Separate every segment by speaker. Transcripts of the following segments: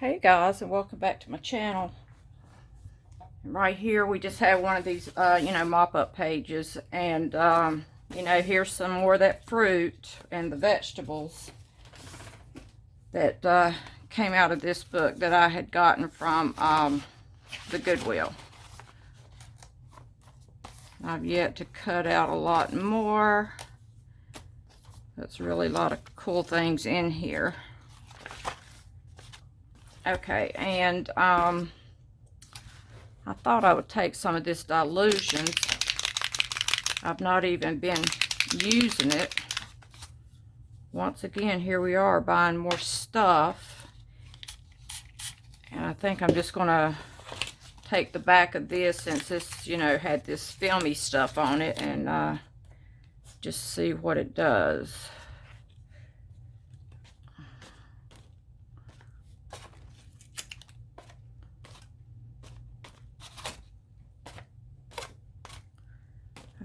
Speaker 1: Hey guys, and welcome back to my channel. And right here we just have one of these mop-up pages, and here's some more of that fruit and the vegetables that came out of this book that I had gotten from the Goodwill. I've yet to cut out a lot more. That's really a lot of cool things in here. Okay, and I thought I would take some of this Dilutions. I've not even been using it. Once again, here we are buying more stuff. And I think I'm just going to take the back of this, since this, had this filmy stuff on it, and just see what it does.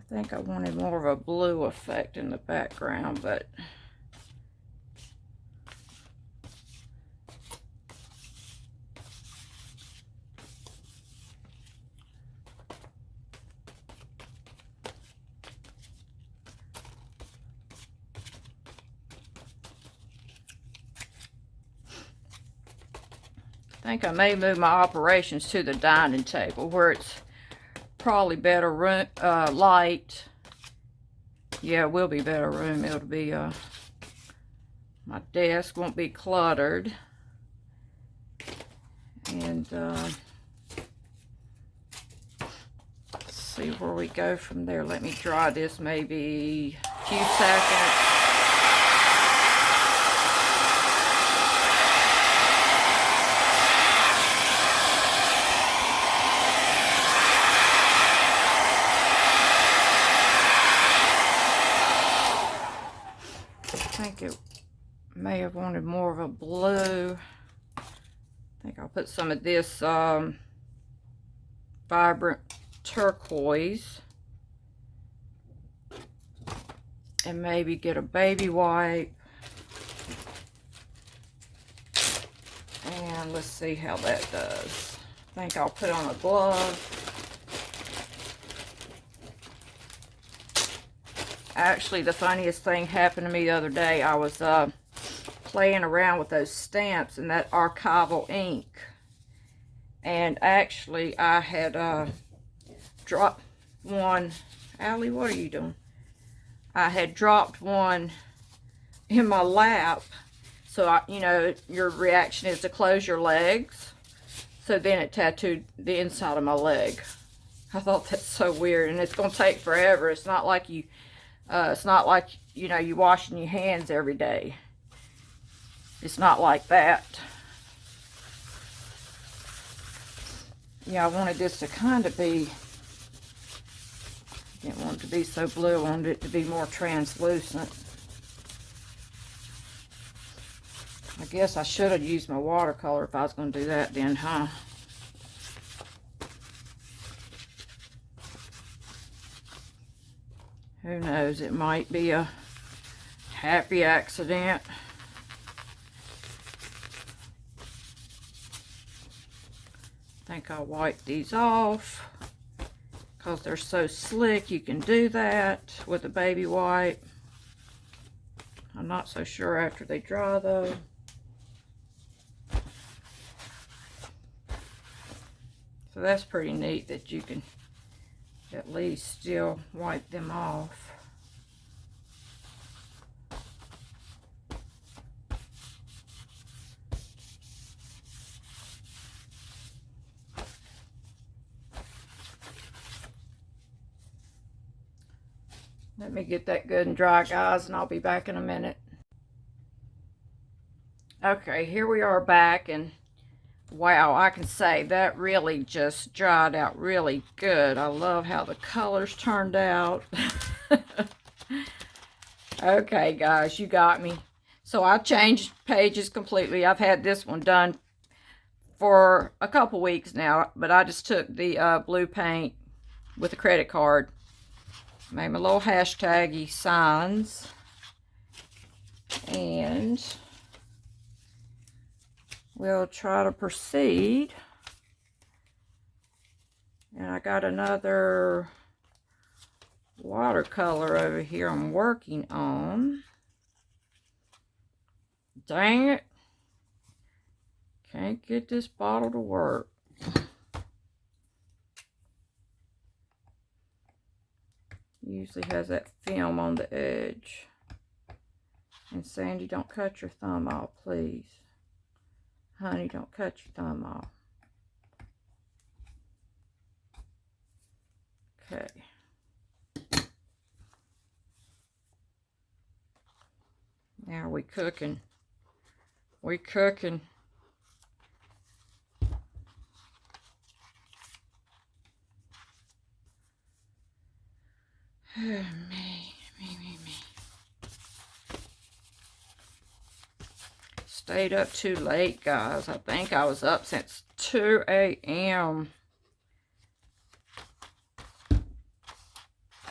Speaker 1: I think I wanted more of a blue effect in the background, but I think I may move my operations to the dining table where it's probably better room, light. Yeah, it will be better room. It'll be, my desk won't be cluttered. And, let's see where we go from there. Let me dry this maybe a few seconds. I think it may have wanted more of a blue. I think I'll put some of this vibrant turquoise, and maybe get a baby wipe, and let's see how that does. I think I'll put on a glove. Actually, the funniest thing happened to me the other day. I was playing around with those stamps and that archival ink. And actually, I had dropped one. Allie, what are you doing? I had dropped one in my lap. So, your reaction is to close your legs. So then it tattooed the inside of my leg. I thought that's so weird. And it's going to take forever. It's not like you... you're washing your hands every day. It's not like that. Yeah, I wanted this to kind of be, I didn't want it to be so blue. I wanted it to be more translucent. I guess I should have used my watercolor if I was going to do that then, huh? Who knows, it might be a happy accident. I think I'll wipe these off because they're so slick. You can do that with a baby wipe. I'm not so sure after they dry though. So that's pretty neat that you can at least still wipe them off. Let me get that good and dry, guys, and I'll be back in a minute. Okay, here we are back, and wow, I can say that really just dried out really good. I love how the colors turned out. Okay, guys, you got me. So I changed pages completely. I've had this one done for a couple weeks now, but I just took the blue paint with a credit card. Made my little hashtaggy signs. And we'll try to proceed. And I got another watercolor over here I'm working on. Dang it. Can't get this bottle to work. Usually has that film on the edge. And Sandy, don't cut your thumb off, please. Honey, don't cut your thumb off. Okay. Now we cooking. We cooking. Me. Stayed up too late, guys. I think I was up since 2 a.m.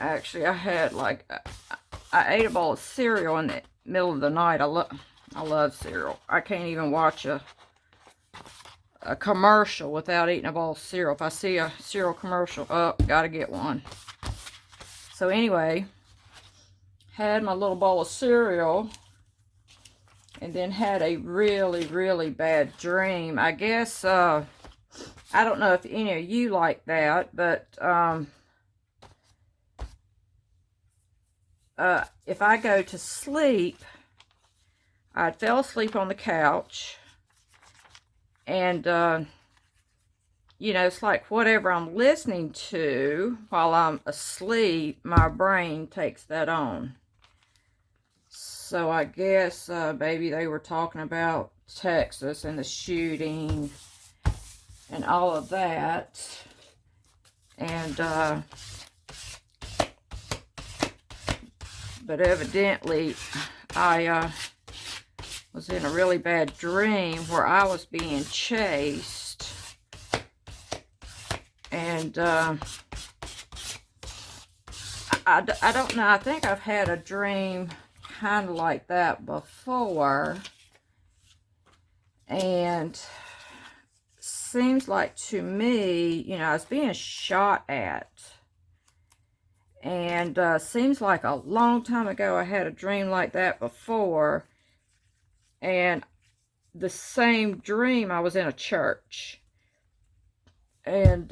Speaker 1: Actually, I had like, I ate a bowl of cereal in the middle of the night. I love cereal. I can't even watch a commercial without eating a bowl of cereal. If I see a cereal commercial, gotta get one. So anyway, had my little bowl of cereal and then had a really, really bad dream. I guess, I don't know if any of you like that, but if I go to sleep, I fell asleep on the couch, and, you know, it's like whatever I'm listening to while I'm asleep, my brain takes that on. So I guess maybe they were talking about Texas and the shooting and all of that. And, but evidently I was in a really bad dream where I was being chased. And I don't know, I think I've had a dream kind of like that before, and seems like to me, you know, I was being shot at, and seems like a long time ago I had a dream like that before, and the same dream I was in a church, and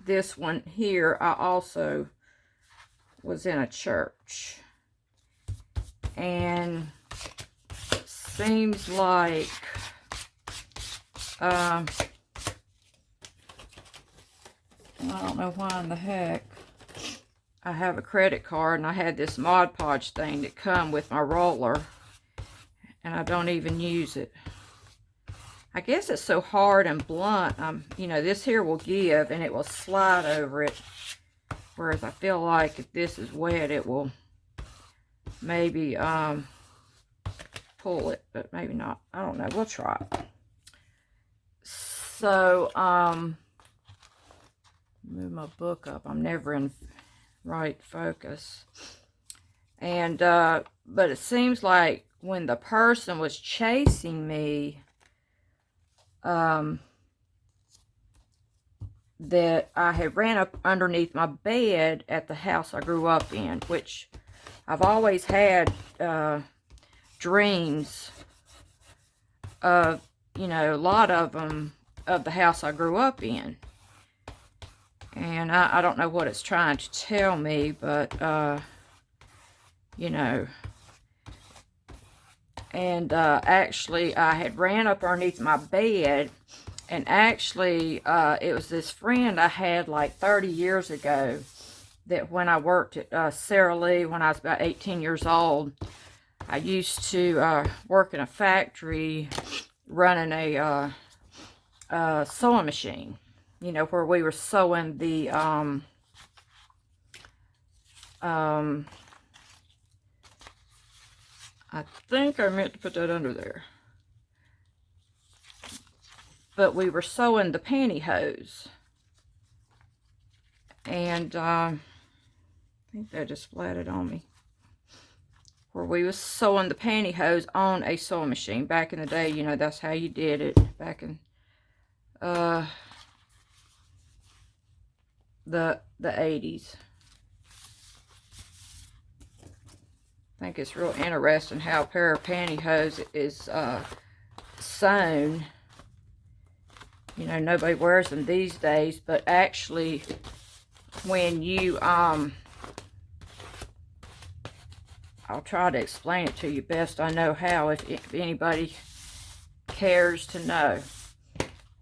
Speaker 1: this one here I also was in a church, and seems like I don't know why in the heck I have a credit card, and I had this Mod Podge thing that come with my roller, and I don't even use it. I guess it's so hard and blunt. You know, this here will give and it will slide over it. Whereas I feel like if this is wet, it will maybe pull it, but maybe not. I don't know. We'll try it. So, move my book up. I'm never in right focus. And, but it seems like when the person was chasing me, that I had ran up underneath my bed at the house I grew up in, which I've always had dreams of, you know, a lot of them of the house I grew up in. And I don't know what it's trying to tell me, but, you know. And actually, I had ran up underneath my bed. And actually, it was this friend I had like 30 years ago that when I worked at Sara Lee when I was about 18 years old, I used to work in a factory running a sewing machine, you know, where we were sewing the, I think I meant to put that under there. But we were sewing the pantyhose. And I think they just splattered on me. where we was sewing the pantyhose on a sewing machine. Back in the day, you know, that's how you did it. Back in the 80s. I think it's real interesting how a pair of pantyhose is sewn. You know, nobody wears them these days, but actually when you I'll try to explain it to you best I know how, if anybody cares to know.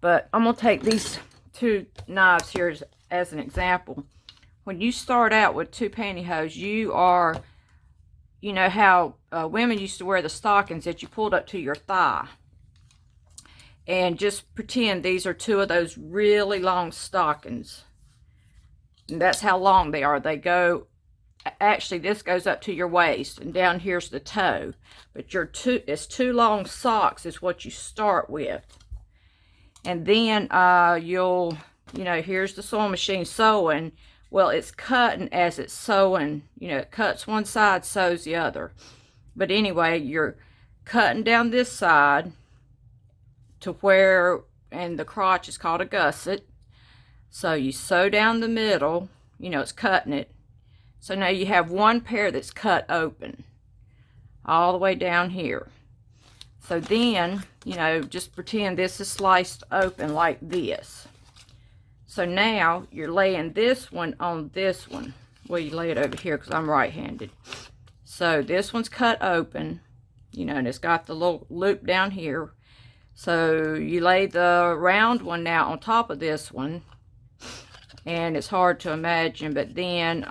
Speaker 1: But I'm going to take these two knives here as an example. When you start out with two pantyhose, you know how women used to wear the stockings that you pulled up to your thigh. And just pretend these are two of those really long stockings. And that's how long they are. They go, actually this goes up to your waist, and down here's the toe. But it's two long socks is what you start with. And then you know, here's the sewing machine sewing. Well, it's cutting as it's sewing. You know, it cuts one side, sews the other. But anyway, you're cutting down this side to where, and the crotch is called a gusset. So you sew down the middle, you know, it's cutting it. So now you have one pair that's cut open all the way down here. So then, you know, just pretend this is sliced open like this. So now you're laying this one on this one. Well, you lay it over here because I'm right-handed. So this one's cut open, you know, and it's got the little loop down here. So you lay the round one now on top of this one. And it's hard to imagine, but then,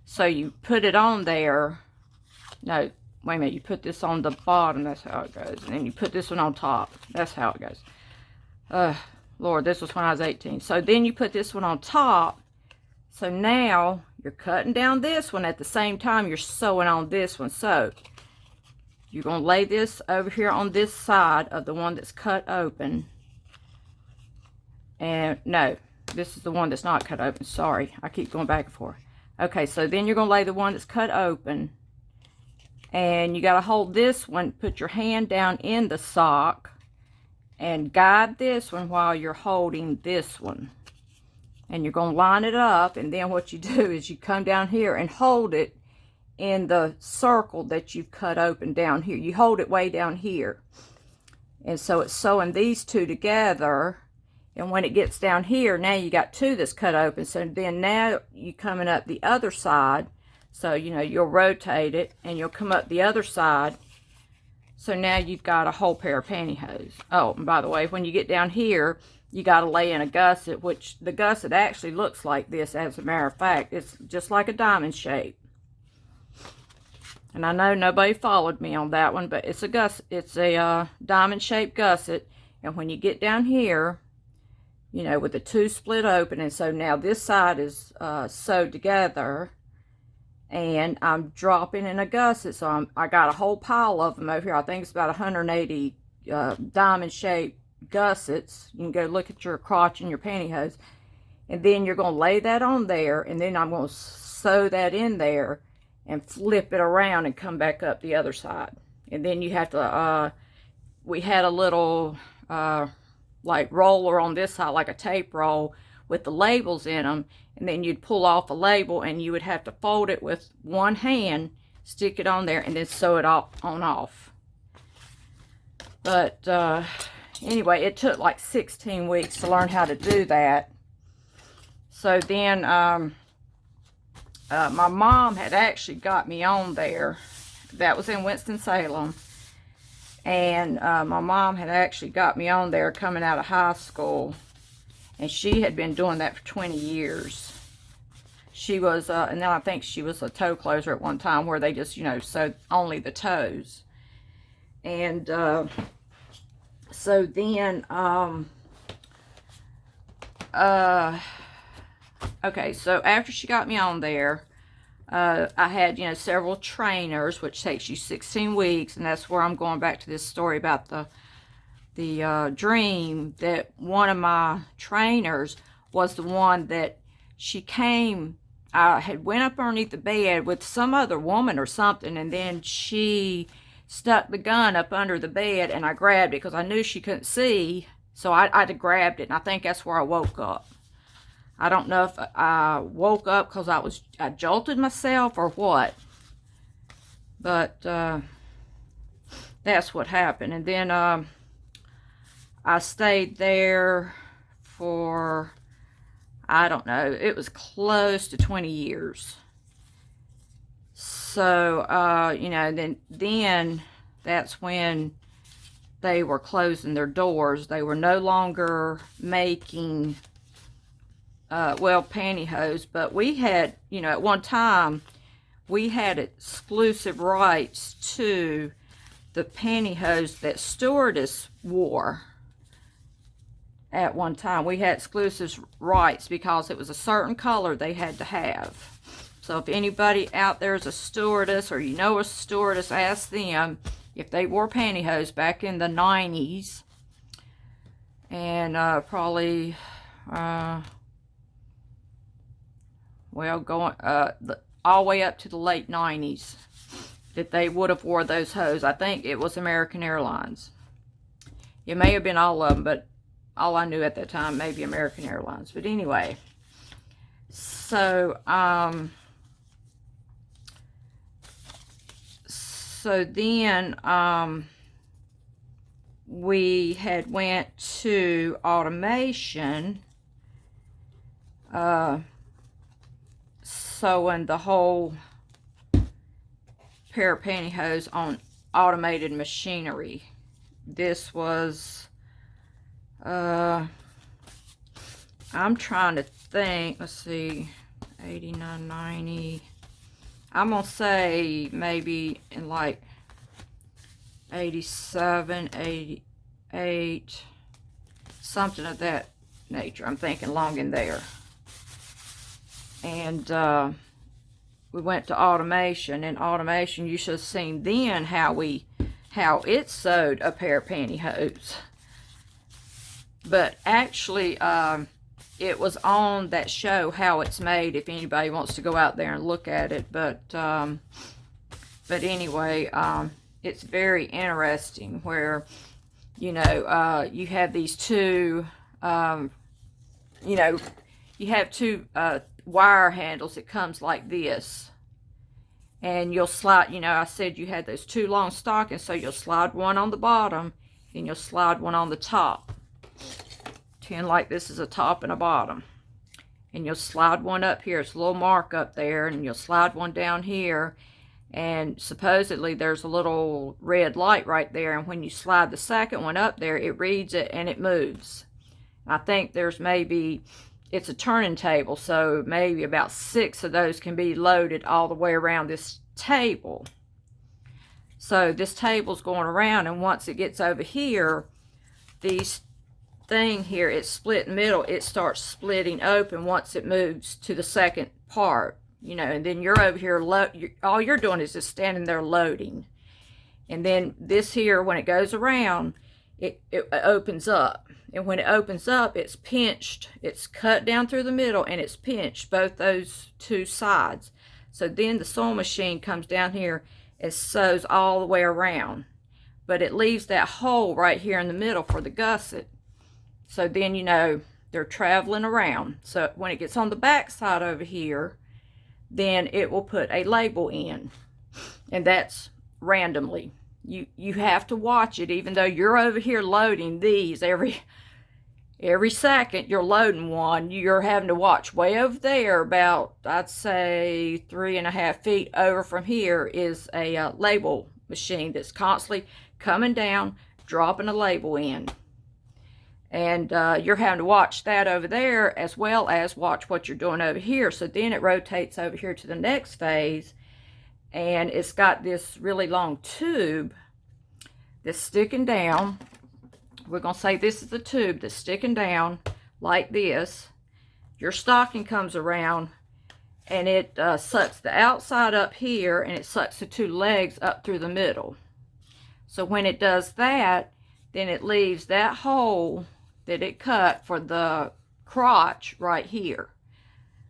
Speaker 1: so you put it on there. No, wait a minute, you put this on the bottom, that's how it goes. And then you put this one on top, that's how it goes. Lord, this was when I was 18. So then you put this one on top. So now you're cutting down this one at the same time you're sewing on this one. So you're going to lay this over here on this side of the one that's cut open. And no, this is the one that's not cut open. Sorry, I keep going back and forth. Okay, so then you're going to lay the one that's cut open. And you got to hold this one, put your hand down in the sock, and guide this one while you're holding this one. And you're going to line it up, and then what you do is you come down here and hold it in the circle that you've cut open down here. You hold it way down here. And so it's sewing these two together. And when it gets down here, now you got two that's cut open. So then now you coming up the other side. So, you know, you'll rotate it and you'll come up the other side. So now you've got a whole pair of pantyhose. Oh, and by the way, when you get down here, you got to lay in a gusset, which the gusset actually looks like this, as a matter of fact. It's just like a diamond shape. And I know nobody followed me on that one, but it's a gusset. It's a diamond shaped gusset. And when you get down here, you know, with the two split open, and so now this side is sewed together, and I'm dropping in a gusset. So I got a whole pile of them over here. I think it's about 180 diamond shaped gussets. You can go look at your crotch and your pantyhose. And then you're going to lay that on there, and then I'm going to sew that in there and flip it around and come back up the other side. And then you have to, we had a little like roller on this side, like a tape roll with the labels in them, and then you'd pull off a label and you would have to fold it with one hand, stick it on there, and then sew it on off. But anyway, it took like 16 weeks to learn how to do that. So then my mom had actually got me on there. That was in Winston-Salem. And my mom had actually got me on there coming out of high school. And she had been doing that for 20 years. She was, and then I think she was a toe closer at one time, where they just, you know, sewed only the toes. And so then, okay, so after she got me on there, I had, you know, several trainers, which takes you 16 weeks, and that's where I'm going back to this story about the dream, that one of my trainers was the one that she came, I had went up underneath the bed with some other woman or something, and then she stuck the gun up under the bed, and I grabbed it because I knew she couldn't see, so I grabbed it, and I think that's where I woke up. I don't know if I woke up because I jolted myself or what, but that's what happened. And then I stayed there for, I don't know, it was close to 20 years. So, you know, then that's when they were closing their doors. They were no longer making, well, pantyhose, but we had, you know, at one time, we had exclusive rights to the pantyhose that stewardess wore. At one time, we had exclusive rights because it was a certain color they had to have. So if anybody out there is a stewardess, or you know a stewardess, ask them if they wore pantyhose back in the 90s. And probably, well, going all the way up to the late 90s, that they would have wore those hose. I think it was American Airlines. It may have been all of them, but all I knew at that time, maybe American Airlines. But anyway, so then we had went to automation, sewing the whole pair of pantyhose on automated machinery. This was, I'm trying to think, let's see, 89, 90, I'm gonna say maybe in like 87, 88, something of that nature. I'm thinking long in there. And we went to automation. In automation, you should have seen then how it sewed a pair of pantyhose. But actually, it was on that show, How It's Made, if anybody wants to go out there and look at it. But anyway, it's very interesting where, you know, you have these two, you know, you have two wire handles. It comes like this. And you'll slide, you know, I said you had those two long stockings, so you'll slide one on the bottom and you'll slide one on the top. Pretend like this is a top and a bottom. And you'll slide one up here. It's a little mark up there. And you'll slide one down here. And supposedly there's a little red light right there. And when you slide the second one up there, it reads it and it moves. I think there's maybe, it's a turning table. So maybe about 6 of those can be loaded all the way around this table. So this table's going around. And once it gets over here, these thing here, it's split in the middle, it starts splitting open once it moves to the second part, you know, and then you're over here, all you're doing is just standing there loading. And then this here, when it goes around, it opens up. And when it opens up, it's pinched, it's cut down through the middle, and it's pinched, both those two sides. So then the sewing machine comes down here and sews all the way around. But it leaves that hole right here in the middle for the gusset. So then, you know, they're traveling around. So when it gets on the back side over here, then it will put a label in. And that's randomly. You have to watch it, even though you're over here loading these every second you're loading one. You're having to watch way over there, about, I'd say 3.5 feet over from here is a label machine that's constantly coming down, dropping a label in. And you're having to watch that over there as well as watch what you're doing over here. So then it rotates over here to the next phase. And it's got this really long tube that's sticking down. We're going to say this is the tube that's sticking down like this. Your stocking comes around and it sucks the outside up here, and it sucks the two legs up through the middle. So when it does that, then it leaves that hole that it cut for the crotch right here.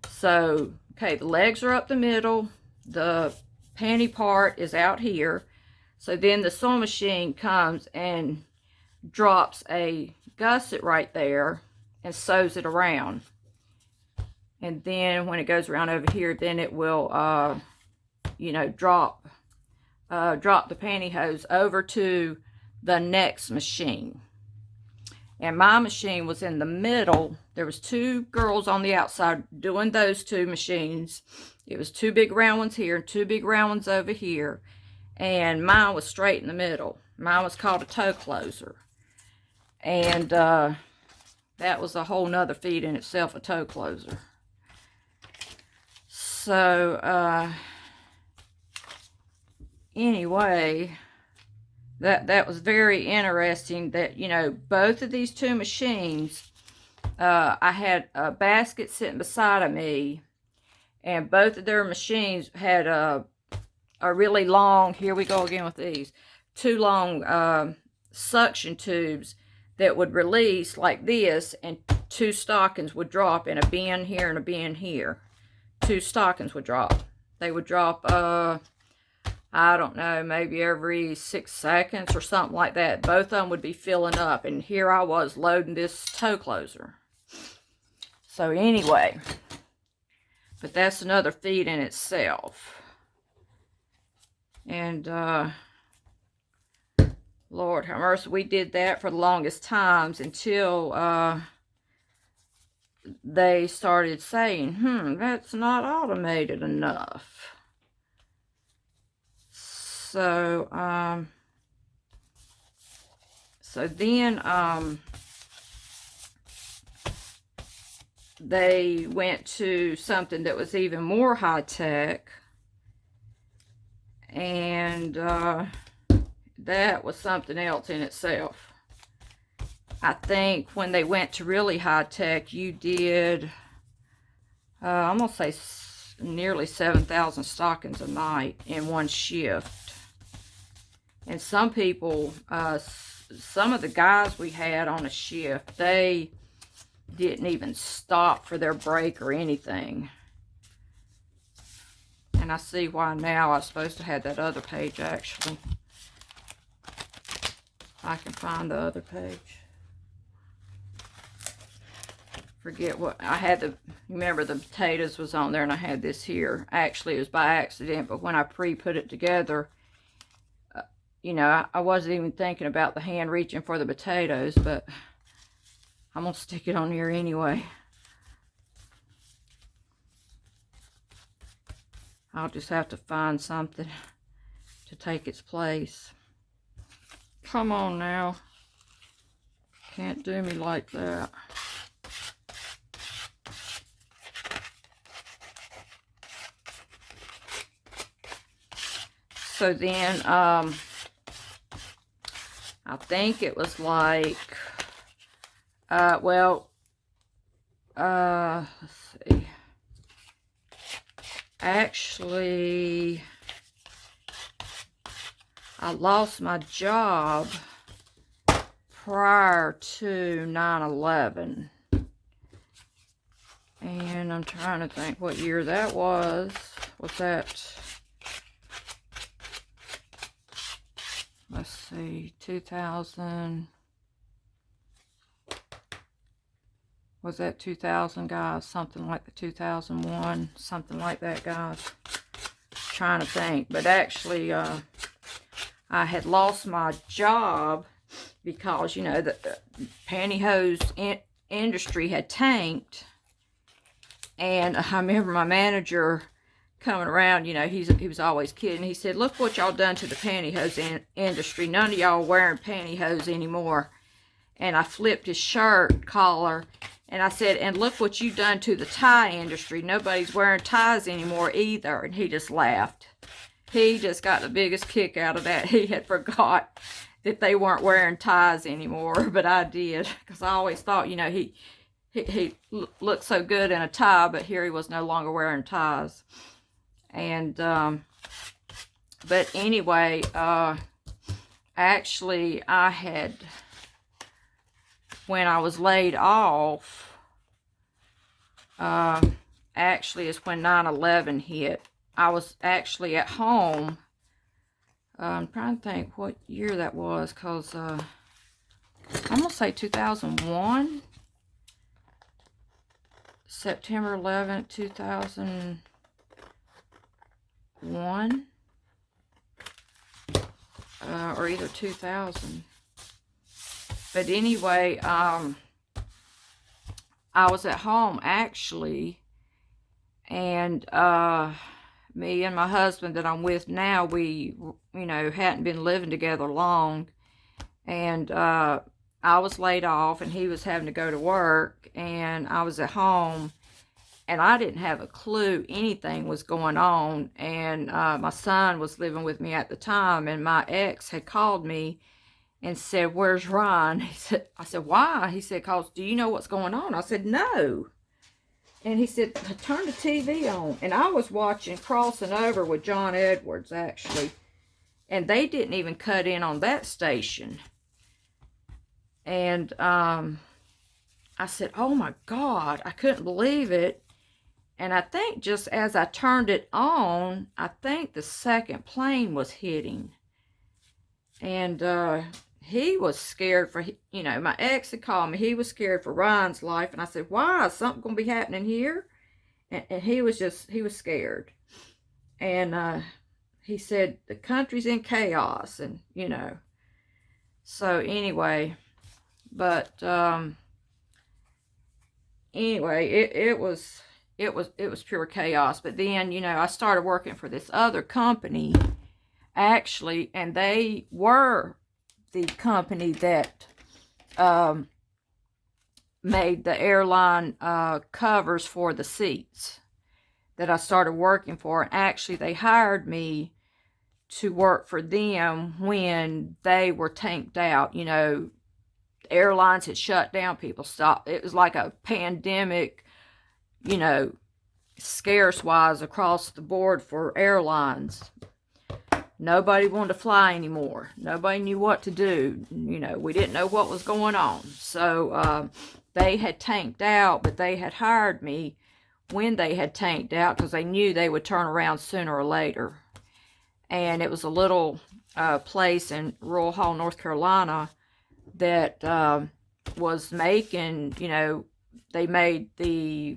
Speaker 1: So Okay, the legs are up the middle. The panty part is out here. So then the sewing machine comes and drops a gusset right there and sews it around. And then when it goes around over here, then it will, you know, drop the pantyhose over to the next machine. And my machine was in the middle. There was two girls on the outside doing those two machines. It was two big round ones here and two big round ones over here. And mine was straight in the middle. Mine was called a toe closer. And that was a whole nother feat in itself, a toe closer. So, anyway, that was very interesting that, you know, both of these two machines, I had a basket sitting beside of me, and both of their machines had a really long, here we go again with these, two long suction tubes that would release like this, and two stockings would drop in a bin here and a bin here. Two stockings would drop. They would drop, I don't know, maybe every 6 seconds or something like that. Both of them would be filling up, and here I was loading this toe closer. So anyway, but that's another feat in itself. And Lord have mercy, we did that for the longest times until they started saying, that's not automated enough. So, then, they went to something that was even more high-tech, and, that was something else in itself. I think when they went to really high-tech, you did, I'm going to say nearly 7,000 stockings a night in one shift. And some people, some of the guys we had on a shift, they didn't even stop for their break or anything. And I see why now. I was supposed to have that other page, actually. I can find the other page. Forget what I had. Remember the potatoes was on there, and I had this here. Actually, it was by accident, but when I put it together, you know, I wasn't even thinking about the hand reaching for the potatoes, but I'm gonna stick it on here anyway. I'll just have to find something to take its place. Come on now. Can't do me like that. So then, I think it was like, let's see. Actually, I lost my job prior to 9/11. And I'm trying to think what year that was. Was that... Let's see, 2000, was that 2000, guys? Something like the 2001, something like that, guys. Trying to think, but actually, I had lost my job because, you know, the pantyhose industry had tanked, and I remember my manager coming around, you know, he was always kidding. He said, look what y'all done to the pantyhose industry. None of y'all wearing pantyhose anymore. And I flipped his shirt collar, and I said, and look what you done to the tie industry. Nobody's wearing ties anymore either. And he just laughed. He just got the biggest kick out of that. He had forgot that they weren't wearing ties anymore, but I did, because I always thought, you know, he looked so good in a tie, but here he was no longer wearing ties. And, but anyway, actually, I had, when I was laid off, actually is when 9/11 hit. I was actually at home. I'm trying to think what year that was, because I'm going to say 2001. September 11th, 2001. Or either 2000. But anyway, I was at home, actually. And me and my husband that I'm with now, we, hadn't been living together long. And I was laid off, and he was having to go to work, and I was at home, and I didn't have a clue anything was going on. And my son was living with me at the time, and my ex had called me and said, "Where's Ron?" I said, "Why?" He said, "'Cause do you know what's going on?" I said, "No." And he said, "Turn the TV on." And I was watching Crossing Over with John Edwards, actually. And they didn't even cut in on that station. And I said, "Oh my God," I couldn't believe it. And I think just as I turned it on, I think the second plane was hitting. And he was scared for, my ex had called me. He was scared for Ryan's life. And I said, "Why? Is something going to be happening here?" And he was scared. And he said, "The country's in chaos." And, So anyway, but anyway, it was pure chaos. But then, I started working for this other company, actually, and they were the company that made the airline covers for the seats that I started working for. And actually, they hired me to work for them when they were tanked out. Airlines had shut down, people stopped. It was like a pandemic, scarce-wise across the board for airlines. Nobody wanted to fly anymore. Nobody knew what to do. We didn't know what was going on. So they had tanked out, but they had hired me when they had tanked out because they knew they would turn around sooner or later. And it was a little place in Rural Hall, North Carolina, that was making, they made the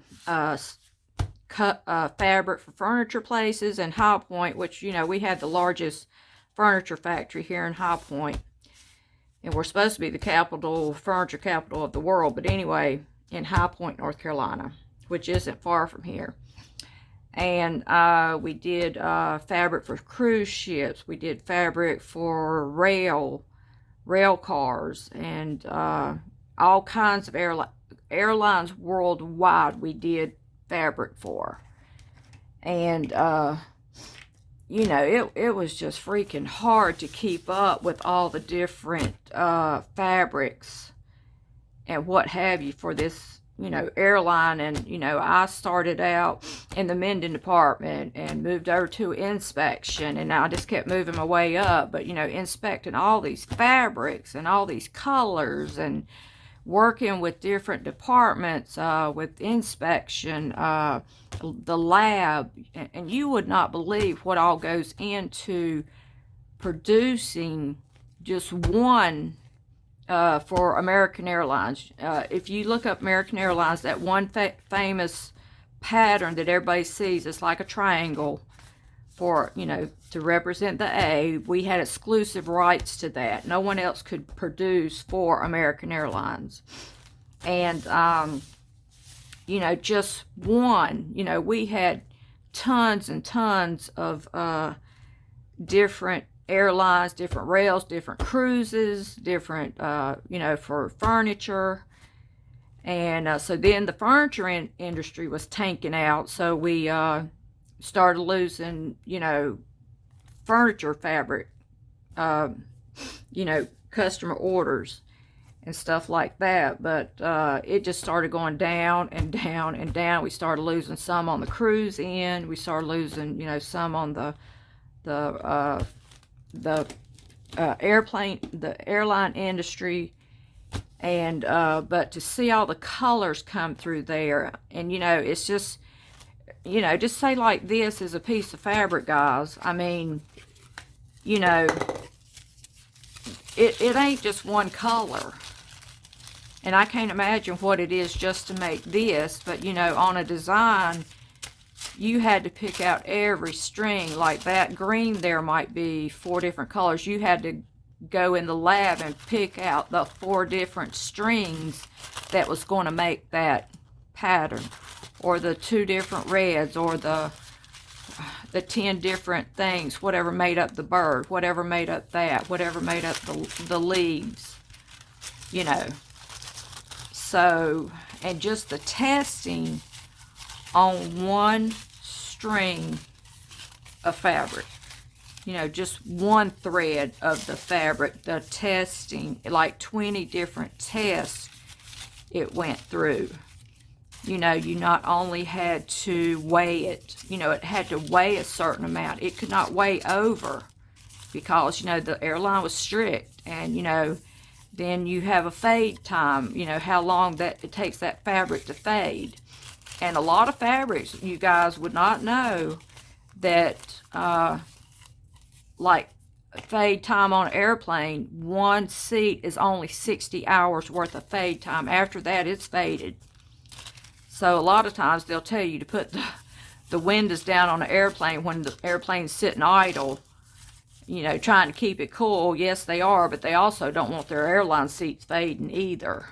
Speaker 1: fabric for furniture places, and High Point, which, we had the largest furniture factory here in High Point. And we're supposed to be the furniture capital of the world. But anyway, in High Point, North Carolina, which isn't far from here. And we did fabric for cruise ships. We did fabric for rail cars, and all kinds of airlines worldwide we did fabric for. And it was just freaking hard to keep up with all the different fabrics and what have you for this airline. And I started out in the mending department and moved over to inspection, and I just kept moving my way up. But inspecting all these fabrics and all these colors, and working with different departments with inspection, the lab, and you would not believe what all goes into producing just one for American Airlines. If you look up American Airlines, that one famous pattern that everybody sees, it's like a triangle for, to represent the A. We had exclusive rights to that. No one else could produce for American Airlines. And, just one, we had tons and tons of different airlines, different rails, different cruises, different, for furniture. And so then the furniture industry was tanking out. So we started losing, furniture fabric, customer orders and stuff like that. But it just started going down and down and down. We started losing some on the cruise end. We started losing, some on the airline industry. And but to see all the colors come through there, and it's just, you know, just say like this is a piece of fabric, guys. I mean, you know, it ain't just one color. And I can't imagine what it is just to make this. But, you know, on a design, you had to pick out every string. Like that green there might be 4 different colors. You had to go in the lab and pick out the 4 different strings that was going to make that pattern, or the 2 different reds, or the 10 different things, whatever made up the bird, whatever made up that, whatever made up the leaves, you know. So, and just the testing on one string of fabric, you know, just one thread of the fabric, the testing, like 20 different tests it went through. You know, you not only had to weigh it, you know, it had to weigh a certain amount. It could not weigh over because, you know, the airline was strict. And, you know, then you have a fade time, you know, how long that it takes that fabric to fade. And a lot of fabrics, you guys would not know that, like fade time on an airplane, one seat is only 60 hours worth of fade time. After that, it's faded. So a lot of times they'll tell you to put the windows down on an airplane when the airplane's sitting idle, you know, trying to keep it cool. Yes, they are, but they also don't want their airline seats fading either.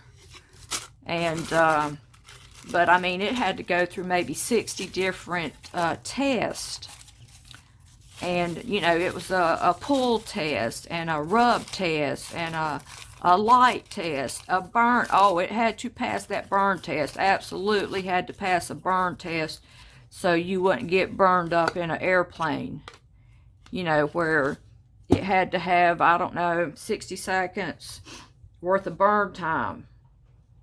Speaker 1: And, but I mean, it had to go through maybe 60 different tests. And, you know, it was a pull test and a rub test and a light test, a burn. Oh, it had to pass that burn test. Absolutely had to pass a burn test so you wouldn't get burned up in an airplane. You know, where it had to have, I don't know, 60 seconds worth of burn time.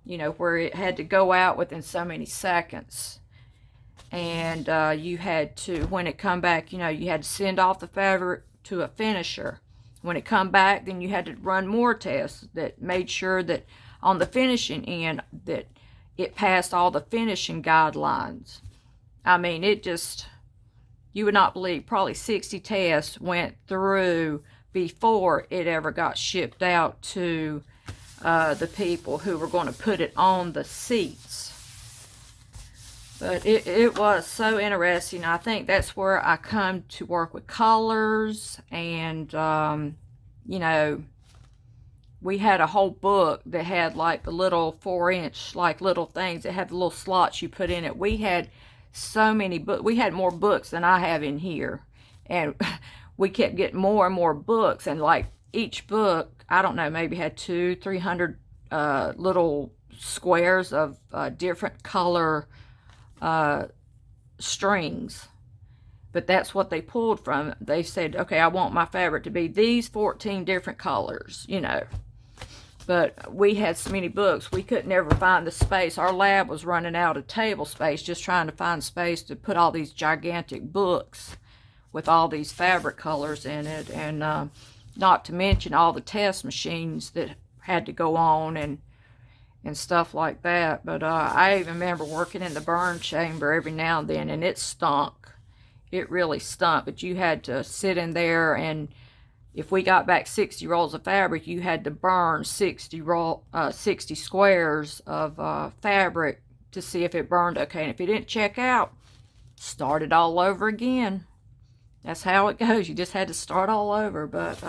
Speaker 1: You know, where it had to go out within so many seconds. And you had to, when it come back, you know, you had to send off the fabric to a finisher. When it come back, then you had to run more tests that made sure that on the finishing end that it passed all the finishing guidelines. I mean, it just, you would not believe, probably 60 tests went through before it ever got shipped out to the people who were going to put it on the seats. But it was so interesting. I think that's where I come to work with colors. And, you know, we had a whole book that had like the little 4-inch, like little things that had the little slots you put in it. We had so many books. We had more books than I have in here. And we kept getting more and more books. And like each book, I don't know, maybe had 200-300 little squares of different color strings. But that's what they pulled from. They said, okay, I want my fabric to be these 14 different colors, you know. But we had so many books, we couldn't ever find the space. Our lab was running out of table space, just trying to find space to put all these gigantic books with all these fabric colors in it. And not to mention all the test machines that had to go on and stuff like that. But I even remember working in the burn chamber every now and then, and it stunk. It really stunk. But you had to sit in there, and if we got back 60 rolls of fabric, you had to burn 60 squares of fabric to see if it burned okay. And if it didn't check out, start it all over again. That's how it goes. You just had to start all over. But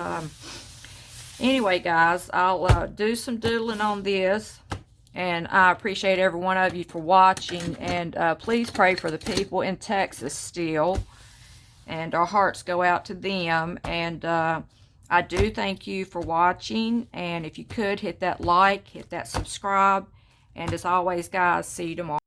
Speaker 1: anyway, guys, I'll do some doodling on this. And I appreciate every one of you for watching. And please pray for the people in Texas still. And our hearts go out to them. And I do thank you for watching. And if you could, hit that like, hit that subscribe. And as always, guys, see you tomorrow.